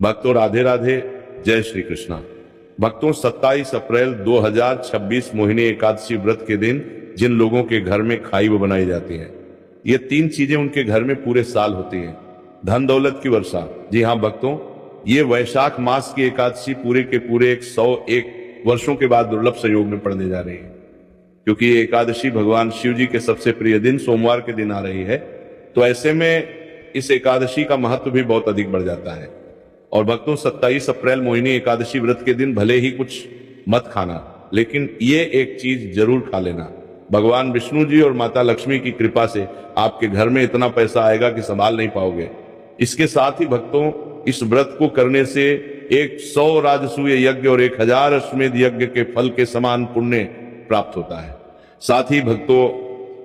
भक्तों राधे राधे, जय श्री कृष्णा। भक्तों 27 अप्रैल 2026 मोहिनी एकादशी व्रत के दिन जिन लोगों के घर में खाई वो बनाई जाती है, ये तीन चीजें उनके घर में पूरे साल होती हैं। धन दौलत की वर्षा। जी हाँ भक्तों, ये वैशाख मास की एकादशी पूरे के पूरे 101 वर्षों के बाद दुर्लभ संयोग में पड़ने जा रही है, क्योंकि ये एकादशी भगवान शिव जी के सबसे प्रिय दिन सोमवार के दिन आ रही है। तो ऐसे में इस एकादशी का महत्व भी बहुत अधिक बढ़ जाता है। और भक्तों 27 अप्रैल मोहिनी एकादशी व्रत के दिन भले ही कुछ मत खाना, लेकिन ये एक चीज जरूर खा लेना। भगवान विष्णु जी और माता लक्ष्मी की कृपा से आपके घर में इतना पैसा आएगा कि संभाल नहीं पाओगे। इसके साथ ही भक्तों, इस व्रत को करने से 100 राजसूय यज्ञ और 1000 अश्वमेध यज्ञ के फल के समान पुण्य प्राप्त होता है। साथ ही भक्तों,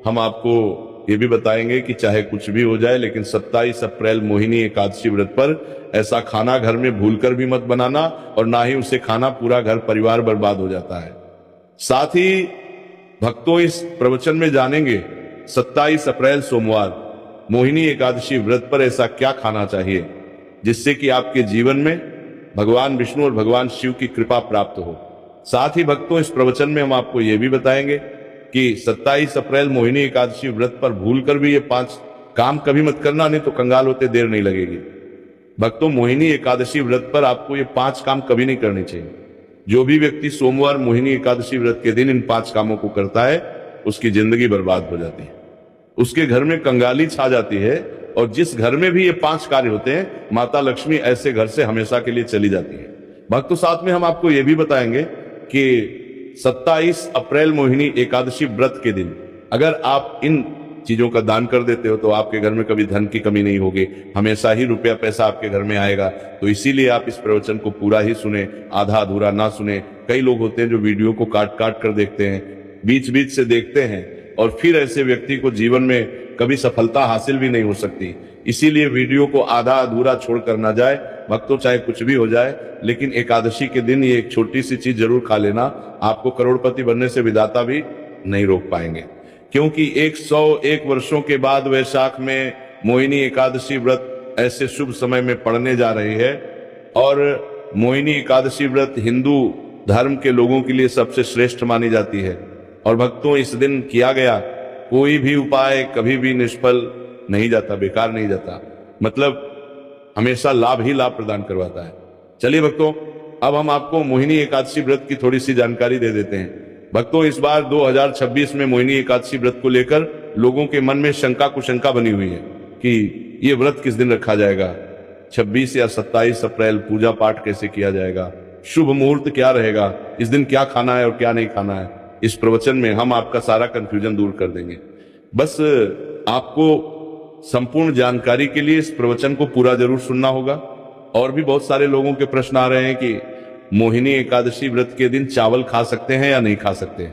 हम आपको ये भी बताएंगे कि चाहे कुछ भी हो जाए, लेकिन 27 अप्रैल मोहिनी एकादशी व्रत पर ऐसा खाना घर में भूलकर भी मत बनाना, और ना ही उसे खाना पूरा घर परिवार बर्बाद हो जाता है। साथ ही भक्तों, इस प्रवचन में जानेंगे 27 अप्रैल सोमवार मोहिनी एकादशी व्रत पर ऐसा क्या खाना चाहिए जिससे कि आपके जीवन में भगवान विष्णु और भगवान शिव की कृपा प्राप्त हो। साथ ही भक्तों, इस प्रवचन में हम आपको यह भी बताएंगे कि 27 अप्रैल मोहिनी एकादशी व्रत पर भूलकर भी ये 5 काम कभी मत करना, नहीं तो कंगाल होते देर नहीं लगेगी। भक्तों, मोहिनी एकादशी व्रत पर आपको ये 5 काम कभी नहीं करने चाहिए। जो भी व्यक्ति सोमवार मोहिनी एकादशी व्रत के दिन इन 5 कामों को करता है, उसकी जिंदगी बर्बाद हो जाती है, उसके घर में कंगाली छा जाती है, और जिस घर में भी ये 5 कार्य होते हैं, माता लक्ष्मी ऐसे घर से हमेशा के लिए चली जाती है। भक्तों, साथ में हम आपको ये भी बताएंगे कि 27 अप्रैल मोहिनी एकादशी व्रत के दिन अगर आप इन चीजों का दान कर देते हो तो आपके घर में कभी धन की कमी नहीं होगी, हमेशा ही रुपया पैसा आपके घर में आएगा। तो इसीलिए आप इस प्रवचन को पूरा ही सुने, आधा अधूरा ना सुने। कई लोग होते हैं जो वीडियो को काट काट कर देखते हैं, बीच बीच से देखते हैं, और फिर ऐसे व्यक्ति को जीवन में कभी सफलता हासिल भी नहीं हो सकती। इसीलिए वीडियो को आधा अधूरा छोड़कर ना जाए। भक्तों, चाहे कुछ भी हो जाए, लेकिन एकादशी के दिन ये एक छोटी सी चीज जरूर खा लेना। आपको करोड़पति बनने से विधाता भी नहीं रोक पाएंगे, क्योंकि 101 वर्षों के बाद वैशाख में मोहिनी एकादशी व्रत ऐसे शुभ समय में पड़ने जा रही है। और मोहिनी एकादशी व्रत हिंदू धर्म के लोगों के लिए सबसे श्रेष्ठ मानी जाती है। और भक्तों, इस दिन किया गया कोई भी उपाय कभी भी निष्फल नहीं जाता, बेकार नहीं जाता, मतलब हमेशा लाभ ही लाभ प्रदान करवाता है। चलिए भक्तों, अब हम आपको मोहिनी एकादशी व्रत की थोड़ी सी जानकारी दे देते हैं। भक्तों, इस बार 2026 में मोहिनी एकादशी व्रत को लेकर लोगों के मन में शंका कुशंका बनी हुई है कि ये व्रत किस दिन रखा जाएगा, 26 या 27 अप्रैल, पूजा पाठ कैसे किया जाएगा, शुभ मुहूर्त क्या रहेगा, इस दिन क्या खाना है और क्या नहीं खाना है। इस प्रवचन में हम आपका सारा कंफ्यूजन दूर कर देंगे। बस आपको संपूर्ण जानकारी के लिए इस प्रवचन को पूरा जरूर सुनना होगा। और भी बहुत सारे लोगों के प्रश्न आ रहे हैं कि मोहिनी एकादशी व्रत के दिन चावल खा सकते हैं या नहीं खा सकते हैं,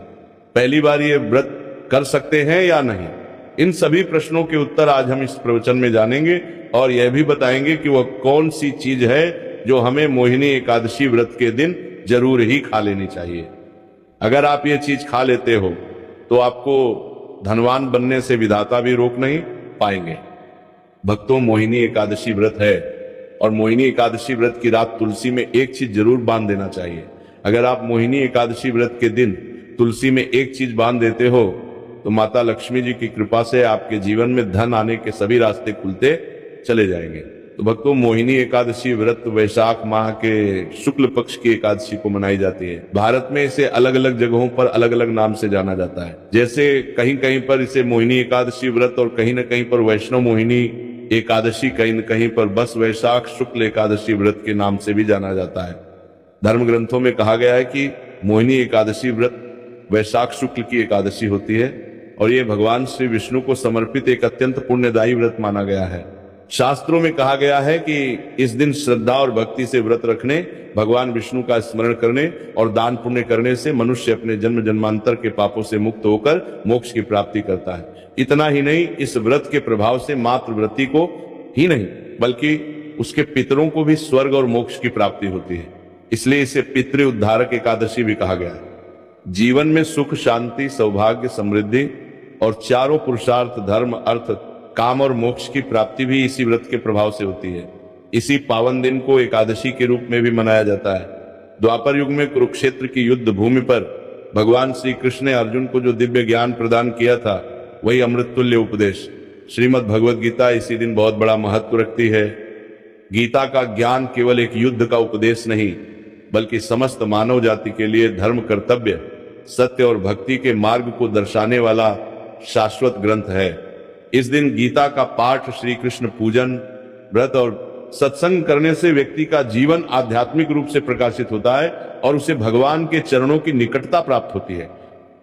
पहली बार ये व्रत कर सकते हैं या नहीं। इन सभी प्रश्नों के उत्तर आज हम इस प्रवचन में जानेंगे, और यह भी बताएंगे कि वह कौन सी चीज है जो हमें मोहिनी एकादशी व्रत के दिन जरूर ही खा लेनी चाहिए। अगर आप ये चीज खा लेते हो तो आपको धनवान बनने से विधाता भी रोक नहीं पाएंगे। भक्तों, मोहिनी एकादशी व्रत है, और मोहिनी एकादशी व्रत की रात तुलसी में एक चीज जरूर बांध देना चाहिए। अगर आप मोहिनी एकादशी व्रत के दिन तुलसी में एक चीज बांध देते हो तो माता लक्ष्मी जी की कृपा से आपके जीवन में धन आने के सभी रास्ते खुलते चले जाएंगे। तो भक्तों, मोहिनी एकादशी व्रत वैशाख माह के शुक्ल पक्ष की एकादशी को मनाई जाती है। भारत में इसे अलग अलग जगहों पर अलग अलग नाम से जाना जाता है। जैसे कहीं कहीं पर इसे मोहिनी एकादशी व्रत और कहीं न कहीं पर वैष्णव मोहिनी एकादशी, कहीं न कहीं पर बस वैशाख शुक्ल एकादशी व्रत के नाम से भी जाना जाता है। धर्म ग्रंथों में कहा गया है कि मोहिनी एकादशी व्रत वैशाख शुक्ल की एकादशी होती है, और ये भगवान श्री विष्णु को समर्पित एक अत्यंत पुण्यदायी व्रत माना गया है। शास्त्रों में कहा गया है कि इस दिन श्रद्धा और भक्ति से व्रत रखने, भगवान विष्णु का स्मरण करने और दान पुण्य करने से मनुष्य अपने जन्म जन्मांतर के पापों से मुक्त होकर मोक्ष की प्राप्ति करता है। इतना ही नहीं, इस व्रत के प्रभाव से मात्र व्रती को ही नहीं बल्कि उसके पितरों को भी स्वर्ग और मोक्ष की प्राप्ति होती है। इसलिए इसे पितृ उद्धारक एकादशी भी कहा गया है। जीवन में सुख, शांति, सौभाग्य, समृद्धि और चारों पुरुषार्थ, धर्म, अर्थ, काम और मोक्ष की प्राप्ति भी इसी व्रत के प्रभाव से होती है। इसी पावन दिन को एकादशी के रूप में भी मनाया जाता है। द्वापर युग में कुरुक्षेत्र की युद्ध भूमि पर भगवान श्री कृष्ण ने अर्जुन को जो दिव्य ज्ञान प्रदान किया था, वही अमृत तुल्य उपदेश श्रीमद् भगवद गीता इसी दिन बहुत बड़ा महत्व रखती है। गीता का ज्ञान केवल एक युद्ध का उपदेश नहीं, बल्कि समस्त मानव जाति के लिए धर्म, कर्तव्य, सत्य और भक्ति के मार्ग को दर्शाने वाला शाश्वत ग्रंथ है। इस दिन गीता का पाठ, श्री कृष्ण पूजन, व्रत और सत्संग करने से व्यक्ति का जीवन आध्यात्मिक रूप से प्रकाशित होता है और उसे भगवान के चरणों की निकटता प्राप्त होती है।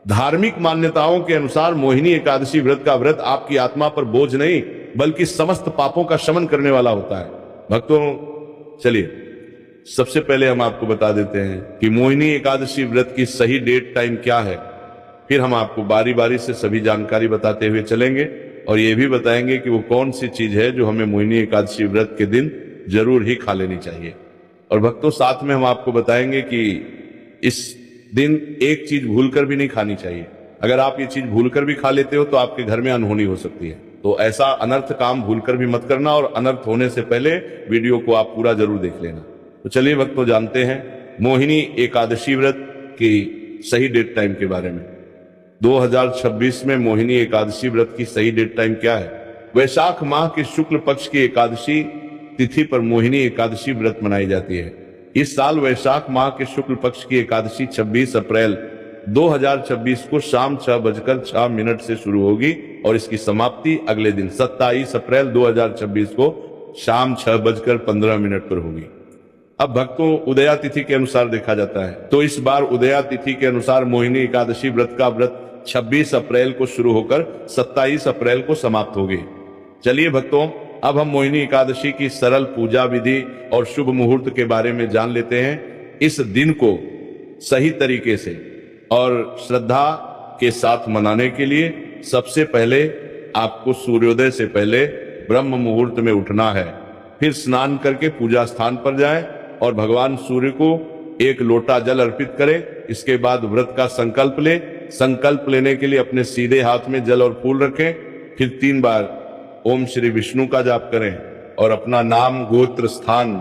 धार्मिक मान्यताओं के अनुसार मोहिनी एकादशी व्रत का व्रत आपकी आत्मा पर बोझ नहीं, बल्कि समस्त पापों का शमन करने वाला होता है। भक्तों, चलिए सबसे पहले हम आपको बता देते हैं कि मोहिनी एकादशी व्रत की सही डेट टाइम क्या है। फिर हम आपको बारी बारी से सभी जानकारी बताते हुए चलेंगे और ये भी बताएंगे कि वो कौन सी चीज है जो हमें मोहिनी एकादशी व्रत के दिन जरूर ही खा लेनी चाहिए। और भक्तों, साथ में हम आपको बताएंगे कि इस दिन एक चीज भूलकर भी नहीं खानी चाहिए। अगर आप ये चीज भूलकर भी खा लेते हो तो आपके घर में अनहोनी हो सकती है। तो ऐसा अनर्थ काम भूलकर भी मत करना और अनर्थ होने से पहले वीडियो को आप पूरा जरूर देख लेना। तो चलिए भक्तों, जानते हैं मोहिनी एकादशी व्रत की सही डेट टाइम के बारे में। 2026 में मोहिनी एकादशी व्रत की सही डेट टाइम क्या है? वैशाख माह के शुक्ल पक्ष की एकादशी तिथि पर मोहिनी एकादशी व्रत मनाई जाती है। इस साल वैशाख माह के शुक्ल पक्ष की एकादशी 26 अप्रैल 2026 को शाम 6:06 से शुरू होगी और इसकी समाप्ति अगले दिन 27 अप्रैल 2026 को शाम 6:15 पर होगी। अब भक्तों, उदया तिथि के अनुसार देखा जाता है तो इस बार उदया तिथि के अनुसार मोहिनी एकादशी व्रत का व्रत 26 अप्रैल को शुरू होकर 27 अप्रैल को समाप्त होगी। चलिए भक्तों, अब हम मोहिनी एकादशी की सरल पूजा विधि और शुभ मुहूर्त के बारे में जान लेते हैं। इस दिन को सही तरीके से और श्रद्धा के साथ मनाने के लिए सबसे पहले आपको सूर्योदय से पहले ब्रह्म मुहूर्त में उठना है। फिर स्नान करके पूजा स्थान पर जाएं और भगवान सूर्य को एक लोटा जल अर्पित करें। इसके बाद व्रत का संकल्प लें। संकल्प लेने के लिए अपने सीधे हाथ में जल और फूल रखें। फिर 3 बार ओम श्री विष्णु का जाप करें और अपना नाम, गोत्र, स्थान,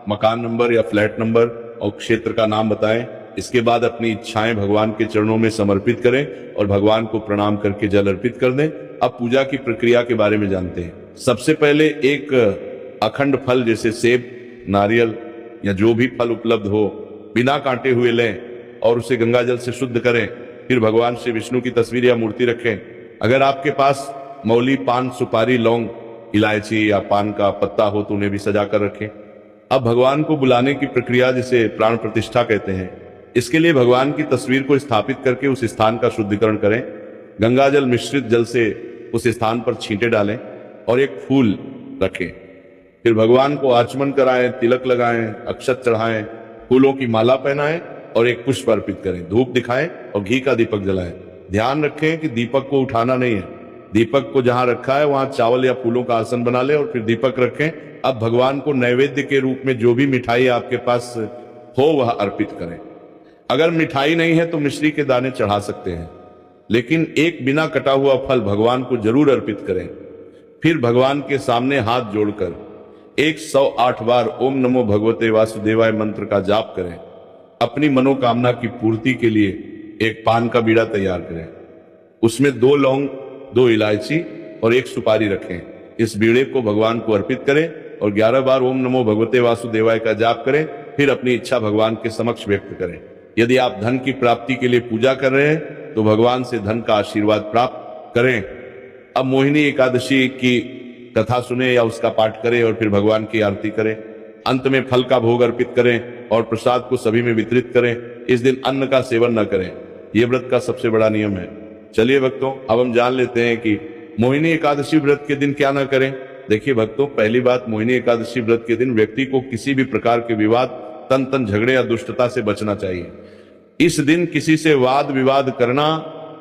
मकान नंबर या फ्लैट नंबर और क्षेत्र का नाम बताएं। इसके बाद अपनी इच्छाएं भगवान के चरणों में समर्पित करें और भगवान को प्रणाम करके जल अर्पित कर दें। अब पूजा की प्रक्रिया के बारे में जानते हैं। सबसे पहले एक अखंड फल जैसे सेब, नारियल या जो भी फल उपलब्ध हो, बिना काटे हुए लें और उसे गंगा जल से शुद्ध करें। फिर भगवान श्री विष्णु की तस्वीर या मूर्ति रखें। अगर आपके पास मौली, पान, सुपारी, लौंग, इलायची या पान का पत्ता हो तो उन्हें भी सजा कर रखें। अब भगवान को बुलाने की प्रक्रिया, जिसे प्राण प्रतिष्ठा कहते हैं, इसके लिए भगवान की तस्वीर को स्थापित करके उस स्थान का शुद्धिकरण करें। गंगा जल मिश्रित जल से उस स्थान पर छींटे डालें और एक फूल रखें। फिर भगवान को आचमन कराएं, तिलक लगाएं, अक्षत चढ़ाएं, फूलों की माला पहनाएं और एक पुष्प अर्पित करें। धूप दिखाएं और घी का दीपक जलाएं। ध्यान रखें कि दीपक को उठाना नहीं है। दीपक को जहां रखा है वहां चावल या फूलों का आसन बना लें और फिर दीपक रखें। अब भगवान को नैवेद्य के रूप में जो भी मिठाई आपके पास हो वह अर्पित करें। अगर मिठाई नहीं है तो मिश्री के दाने चढ़ा सकते हैं, लेकिन एक बिना कटा हुआ फल भगवान को जरूर अर्पित करें। फिर भगवान के सामने हाथ जोड़कर 108 बार ओम नमो भगवते वासुदेवाय मंत्र का जाप करें। अपनी मनोकामना की पूर्ति के लिए एक पान का बीड़ा तैयार करें। उसमें 2 लौंग, 2 इलायची और 1 सुपारी रखें। इस बीड़े को भगवान को अर्पित करें और 11 बार ओम नमो भगवते वासुदेवाय का जाप करें। फिर अपनी इच्छा भगवान के समक्ष व्यक्त करें। यदि आप धन की प्राप्ति के लिए पूजा कर रहे हैं तो भगवान से धन का आशीर्वाद प्राप्त करें। अब मोहिनी एकादशी की कथा सुने या उसका पाठ करें और फिर भगवान की आरती करें। अंत में फल का भोग अर्पित करें और प्रसाद को सभी में वितरित करें। इस दिन अन्न का सेवन न करें। यह व्रत का सबसे बड़ा नियम है। चलिए भक्तों, अब हम जान लेते हैं कि मोहिनी एकादशी व्रत के दिन क्या न करें। देखिए भक्तों, पहली बात, मोहिनी एकादशी व्रत के दिन व्यक्ति को किसी भी प्रकार के विवाद, तन झगड़े या दुष्टता से बचना चाहिए। इस दिन किसी से वाद विवाद करना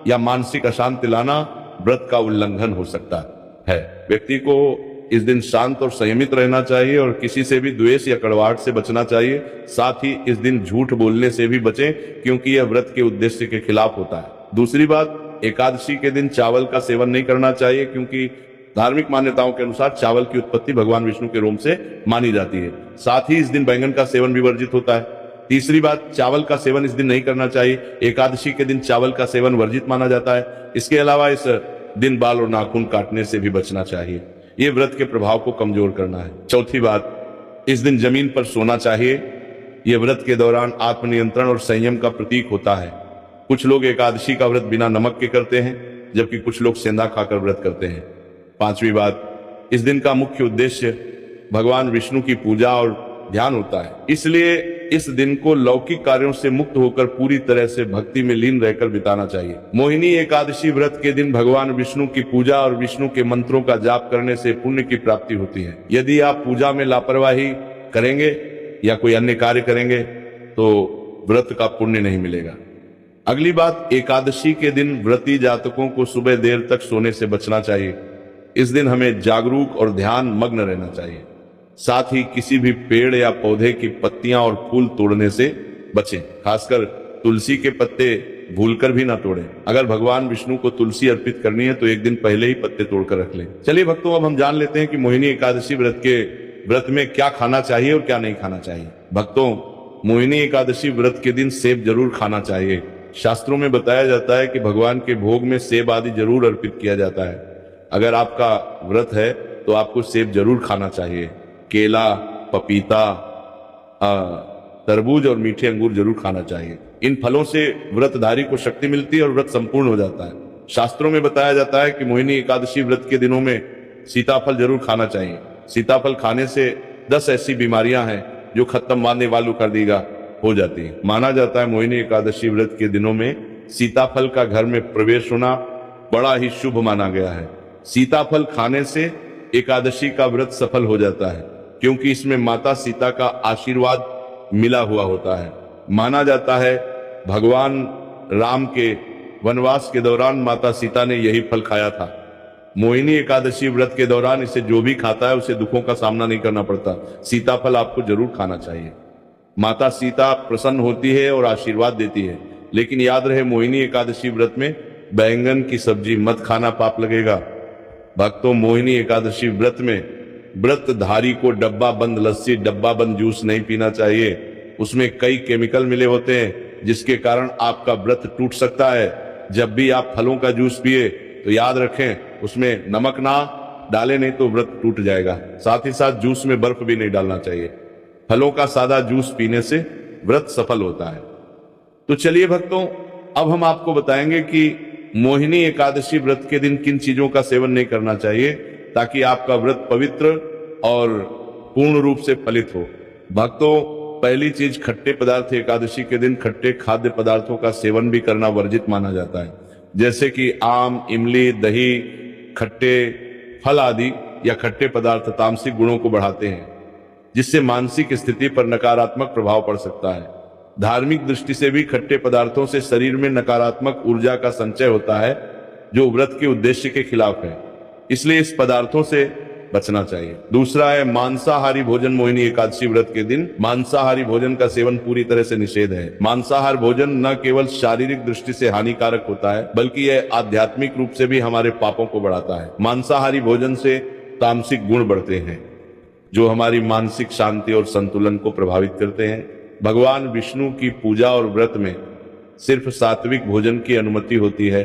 या मानसिक अशांति लाना व्रत का उल्लंघन हो सकता है। व्यक्ति को इस दिन शांत और संयमित रहना चाहिए और किसी से भी द्वेष या कड़वाहट से बचना चाहिए। साथ ही इस दिन झूठ बोलने से भी बचें, क्योंकि यह व्रत के उद्देश्य के खिलाफ होता है। दूसरी बात, एकादशी के दिन चावल का सेवन नहीं करना चाहिए, क्योंकि धार्मिक मान्यताओं के अनुसार चावल की उत्पत्ति भगवान विष्णु के रोम से मानी जाती है। साथ ही इस दिन बैंगन का सेवन भी वर्जित होता है। तीसरी बात, चावल का सेवन इस दिन नहीं करना चाहिए। एकादशी के दिन चावल का सेवन वर्जित माना जाता है। इसके अलावा इस दिन बाल और नाखून काटने से भी बचना चाहिए। ये व्रत के प्रभाव को कमजोर करना है। चौथी बात, इस दिन जमीन पर सोना चाहिए। यह व्रत के दौरान आत्मनियंत्रण और संयम का प्रतीक होता है। कुछ लोग एकादशी का व्रत बिना नमक के करते हैं, जबकि कुछ लोग सेंधा खाकर व्रत करते हैं। पांचवी बात, इस दिन का मुख्य उद्देश्य भगवान विष्णु की पूजा और ध्यान होता है। इसलिए इस दिन को लौकिक कार्यों से मुक्त होकर पूरी तरह से भक्ति में लीन रहकर बिताना चाहिए। मोहिनी एकादशी व्रत के दिन भगवान विष्णु की पूजा और विष्णु के मंत्रों का जाप करने से पुण्य की प्राप्ति होती है। यदि आप पूजा में लापरवाही करेंगे या कोई अन्य कार्य करेंगे तो व्रत का पुण्य नहीं मिलेगा। अगली बात, एकादशी के दिन व्रती जातकों को सुबह देर तक सोने से बचना चाहिए। इस दिन हमें जागरूक और ध्यान मग्न रहना चाहिए। साथ ही किसी भी पेड़ या पौधे की पत्तियां और फूल तोड़ने से बचें। खासकर तुलसी के पत्ते भूलकर भी ना तोड़ें। अगर भगवान विष्णु को तुलसी अर्पित करनी है तो एक दिन पहले ही पत्ते तोड़कर रख लें। चलिए भक्तों, अब हम जान लेते हैं कि मोहिनी एकादशी व्रत में क्या खाना चाहिए और क्या नहीं खाना चाहिए। भक्तों, मोहिनी एकादशी व्रत के दिन सेब जरूर खाना चाहिए। शास्त्रों में बताया जाता है कि भगवान के भोग में सेब आदि जरूर अर्पित किया जाता है। अगर आपका व्रत है तो आपको सेब जरूर खाना चाहिए। केला, पपीता, तरबूज और मीठे अंगूर जरूर खाना चाहिए। इन फलों से व्रतधारी को शक्ति मिलती है और व्रत संपूर्ण हो जाता है। शास्त्रों में बताया जाता है कि मोहिनी एकादशी व्रत के दिनों में सीताफल जरूर खाना चाहिए। सीताफल खाने से 10 ऐसी बीमारियां हैं जो खत्म मारने वालों कर देगा हो जाती है। माना जाता है मोहिनी एकादशी व्रत के दिनों में सीताफल का घर में प्रवेश होना बड़ा ही शुभ माना गया है। सीताफल खाने से एकादशी का व्रत सफल हो जाता है, क्योंकि इसमें माता सीता का आशीर्वाद मिला हुआ होता है। माना जाता है भगवान राम के वनवास के दौरान माता सीता ने यही फल खाया था। मोहिनी एकादशी व्रत के दौरान इसे जो भी खाता है उसे दुखों का सामना नहीं करना पड़ता। सीताफल आपको जरूर खाना चाहिए। माता सीता प्रसन्न होती है और आशीर्वाद देती है। लेकिन याद रहे, मोहिनी एकादशी व्रत में बैंगन की सब्जी मत खाना, पाप लगेगा। भक्तों, मोहिनी एकादशी व्रत में व्रतधारी को डब्बा बंद लस्सी, डब्बा बंद जूस नहीं पीना चाहिए। उसमें कई केमिकल मिले होते हैं जिसके कारण आपका व्रत टूट सकता है। जब भी आप फलों का जूस पिए तो याद रखें उसमें नमक ना डालें, नहीं तो व्रत टूट जाएगा। साथ ही साथ जूस में बर्फ भी नहीं डालना चाहिए। फलों का सादा जूस पीने से व्रत सफल होता है। तो चलिए भक्तों, अब हम आपको बताएंगे कि मोहिनी एकादशी व्रत के दिन किन चीजों का सेवन नहीं करना चाहिए ताकि आपका व्रत पवित्र और पूर्ण रूप से फलित हो। भक्तों, पहली चीज, खट्टे पदार्थ। एकादशी के दिन खट्टे खाद्य पदार्थों का सेवन भी करना वर्जित माना जाता है, जैसे कि आम, इमली, दही, खट्टे फल आदि या खट्टे पदार्थ तामसिक गुणों को बढ़ाते हैं, जिससे मानसिक स्थिति पर नकारात्मक प्रभाव पड़ सकता है। धार्मिक दृष्टि से भी खट्टे पदार्थों से शरीर में नकारात्मक ऊर्जा का संचय होता है, जो व्रत के उद्देश्य के खिलाफ है। इसलिए इस पदार्थों से बचना चाहिए। दूसरा है मांसाहारी भोजन। मोहिनी एकादशी व्रत के दिन मांसाहारी भोजन का सेवन पूरी तरह से निषेध है। मांसाहार भोजन न केवल शारीरिक दृष्टि से हानिकारक होता है, बल्कि यह आध्यात्मिक रूप से भी हमारे पापों को बढ़ाता है। मांसाहारी भोजन से तामसिक गुण बढ़ते हैं, जो हमारी मानसिक शांति और संतुलन को प्रभावित करते हैं। भगवान विष्णु की पूजा और व्रत में सिर्फ सात्विक भोजन की अनुमति होती है,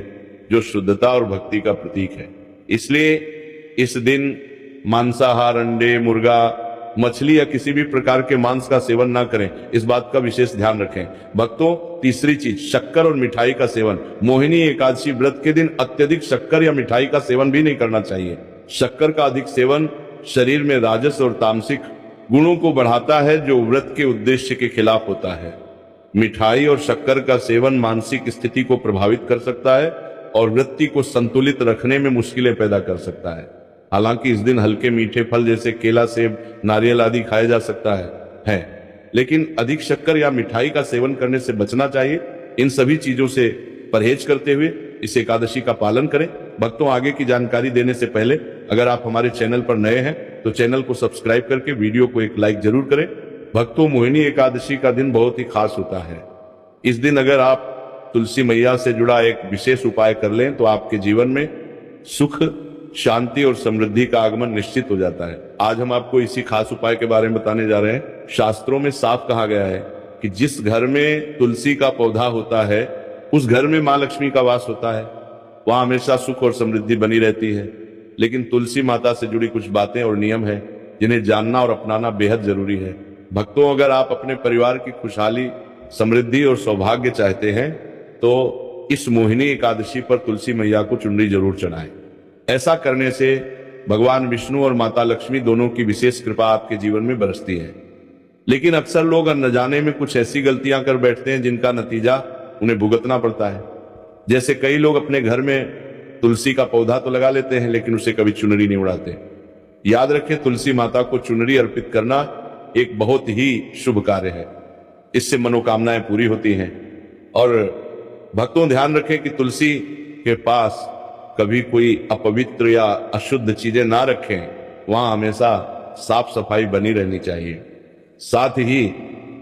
जो शुद्धता और भक्ति का प्रतीक है। इसलिए इस दिन मांसाहार, अंडे, मुर्गा, मछली या किसी भी प्रकार के मांस का सेवन ना करें। इस बात का विशेष ध्यान रखें। भक्तों, तीसरी चीज, शक्कर और मिठाई का सेवन। मोहिनी एकादशी व्रत के दिन अत्यधिक शक्कर या मिठाई का सेवन भी नहीं करना चाहिए। शक्कर का अधिक सेवन शरीर में राजस और तामसिक गुणों को बढ़ाता है, जो व्रत के उद्देश्य के खिलाफ होता है। मिठाई और शक्कर का सेवन मानसिक स्थिति को प्रभावित कर सकता है और वृत्ति को संतुलित रखने में मुश्किलें पैदा कर सकता है। हालांकि इस दिन हल्के मीठे फल जैसे केला, सेब, नारियल आदि खाया जा सकता है, लेकिन अधिक शक्कर या मिठाई का सेवन करने से बचना चाहिए। इन सभी चीजों से परहेज करते हुए इस एकादशी का पालन करें। भक्तों, आगे की जानकारी देने से पहले अगर आप हमारे चैनल पर नए हैं तो चैनल को सब्सक्राइब करके वीडियो को एक लाइक जरूर करें। भक्तों, मोहिनी एकादशी का दिन बहुत ही खास होता है। इस दिन अगर आप तुलसी मैया से जुड़ा एक विशेष उपाय कर लें तो आपके जीवन में सुख, शांति और समृद्धि का आगमन निश्चित हो जाता है। आज हम आपको इसी खास उपाय के बारे में बताने जा रहे हैं। शास्त्रों में साफ कहा गया है कि जिस घर में तुलसी का पौधा होता है उस घर में मां लक्ष्मी का वास होता है, वहां हमेशा सुख और समृद्धि बनी रहती है। लेकिन तुलसी माता से जुड़ी कुछ बातें और नियम है जिन्हें जानना और अपनाना बेहद जरूरी है। भक्तों, अगर आप अपने परिवार की खुशहाली, समृद्धि और सौभाग्य चाहते हैं तो इस मोहिनी एकादशी पर तुलसी मैया को चुनरी जरूर चढ़ाएं। ऐसा करने से भगवान विष्णु और माता लक्ष्मी दोनों की विशेष कृपा आपके जीवन में बरसती है। लेकिन अक्सर लोग अनजाने में कुछ ऐसी गलतियां कर बैठते हैं जिनका नतीजा उन्हें भुगतना पड़ता है। जैसे कई लोग अपने घर में तुलसी का पौधा तो लगा लेते हैं लेकिन उसे कभी चुनरी नहीं उड़ाते। याद रखें, तुलसी माता को चुनरी अर्पित करना एक बहुत ही शुभ कार्य है। इससे मनोकामनाएं पूरी होती हैं। और भक्तों, ध्यान रखें कि तुलसी के पास कभी कोई अपवित्र या अशुद्ध चीजें ना रखें। वहां हमेशा साफ सफाई बनी रहनी चाहिए। साथ ही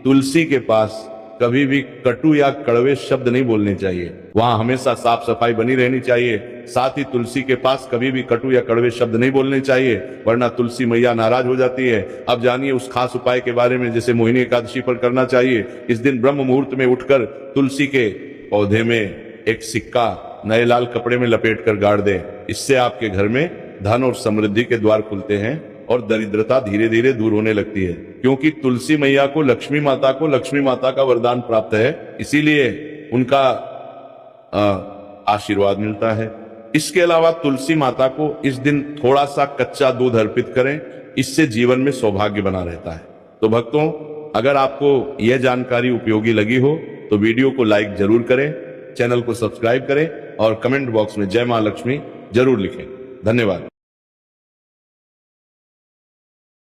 तुलसी के पास कभी भी कटु या कड़वे शब्द नहीं बोलने चाहिए। वहां हमेशा साफ सफाई बनी रहनी चाहिए। साथ ही तुलसी के पास कभी भी कटु या कड़वे शब्द नहीं बोलने चाहिए, वरना तुलसी मैया नाराज हो जाती है। अब जानिए उस खास उपाय के बारे में जिसे मोहिनी एकादशी पर करना चाहिए। इस दिन ब्रह्म मुहूर्त में उठकर तुलसी के पौधे में एक सिक्का नए लाल कपड़े में लपेट कर गाड़ दें। इससे आपके घर में धन और समृद्धि के द्वार खुलते हैं और दरिद्रता धीरे धीरे दूर होने लगती है। क्योंकि तुलसी मैया को लक्ष्मी माता का वरदान प्राप्त है, इसीलिए उनका आशीर्वाद मिलता है। इसके अलावा तुलसी माता को इस दिन थोड़ा सा कच्चा दूध अर्पित करें, इससे जीवन में सौभाग्य बना रहता है। तो भक्तों, अगर आपको यह जानकारी उपयोगी लगी हो तो वीडियो को लाइक जरूर करें, चैनल को सब्सक्राइब करें और कमेंट बॉक्स में जय मां लक्ष्मी जरूर लिखें। धन्यवाद।